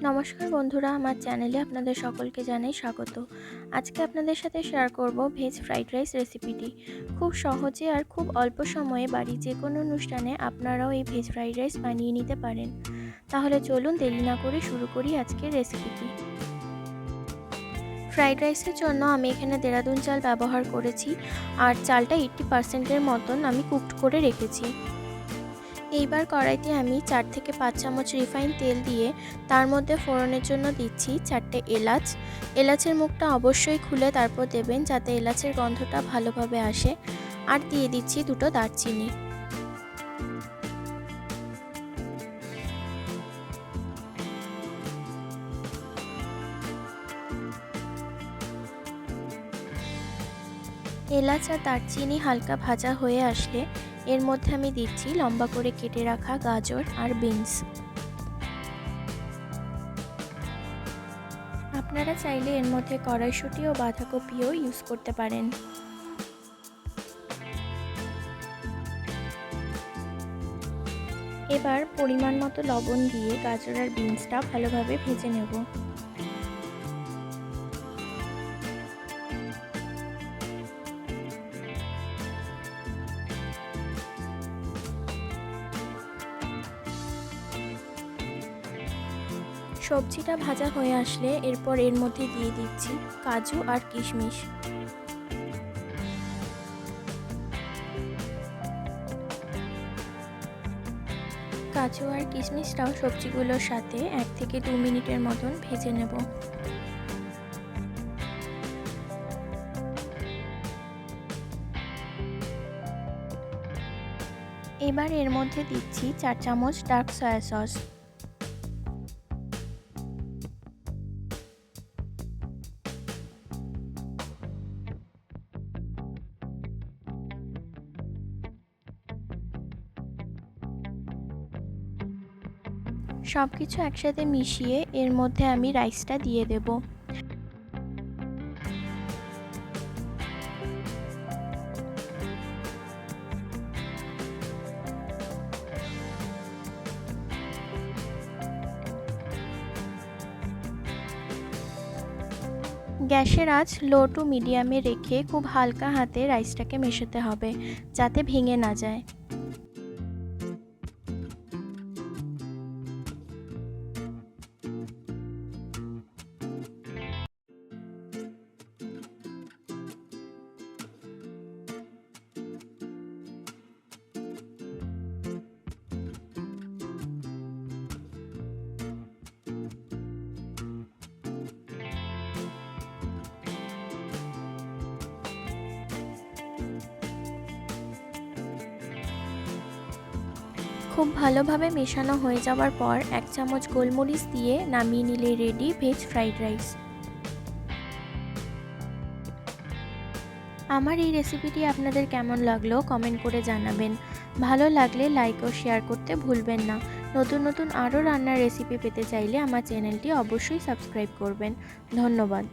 নমস্কার বন্ধুরা, আমার চ্যানেলে আপনাদের সকলকে জানাই স্বাগত। আজকে আপনাদের সাথে শেয়ার করব ভেজ ফ্রাইড রাইস রেসিপিটি। খুব সহজে আর খুব অল্প সময়ে বাড়ির যে কোনো অনুষ্ঠানে আপনারাও এই ভেজ ফ্রাইড রাইস বানিয়ে নিতে পারেন। তাহলে চলুন দেরি না করে শুরু করি আজকের রেসিপিটি। ফ্রাইড রাইসের জন্য আমি এখানে দেরাদুন চাল ব্যবহার করেছি, আর চালটা 80% মতন আমি কুকড করে রেখেছি। এইবার কড়াইতে আমি 4 থেকে 5 চামচ রিফাইন তেল দিয়ে তার মধ্যে ফোড়নের জন্য দিচ্ছি 4টে এলাচ। এলাচের মুখটা অবশ্যই খুলে তারপর দেবেন, যাতে এলাচের গন্ধটা ভালোভাবে আসে। আর দিয়ে দিচ্ছি 2টো দারচিনি। এলাচ আর দারচিনি হালকা ভাজা হয়ে আসলে এর মধ্যে আমি দিচ্ছি লম্বা করে কেটে রাখা গাজর আর বিনস। আপনারা চাইলে এর মধ্যে কড়াইশুঁটি ও বাঁধাকপিও ইউজ করতে পারেন। এবার পরিমাণ মতো লবণ দিয়ে গাজর আর বিনসটা ভালোভাবে ভেজে নেব। সবজিটা ভাজা হয়ে আসলে এরপর এর মধ্যে দিয়ে দিচ্ছি কাজু আর কিশমিশ। কাজু আর কিশমিশটাও সবজিগুলোর সাথে 1 থেকে 2 মিনিটের মতন ভেজে নেব। এবার এর মধ্যে দিচ্ছি 4 চামচ ডার্ক সয়া সস। সবকিছু একসাথে মিশিয়ে এর মধ্যে আমি রাইসটা দিয়ে দেব। গ্যাসের আঁচ লো টু মিডিয়ামে রেখে খুব হালকা হাতে রাইসটাকে মেশাতে হবে, যাতে ভেঙে না যায়। খুব ভালোভাবে মেশানো হয়ে যাওয়ার পর 1 চামচ গোলমরিচ দিয়ে নামিয়ে নিলে রেডি ভেজ ফ্রাইড রাইস। আমার এই রেসিপিটি আপনাদের কেমন লাগলো কমেন্ট করে জানাবেন। ভালো লাগলে লাইক ও শেয়ার করতে ভুলবেন না। নতুন নতুন আরও রান্নার রেসিপি পেতে চাইলে আমার চ্যানেলটি অবশ্যই সাবস্ক্রাইব করবেন। ধন্যবাদ।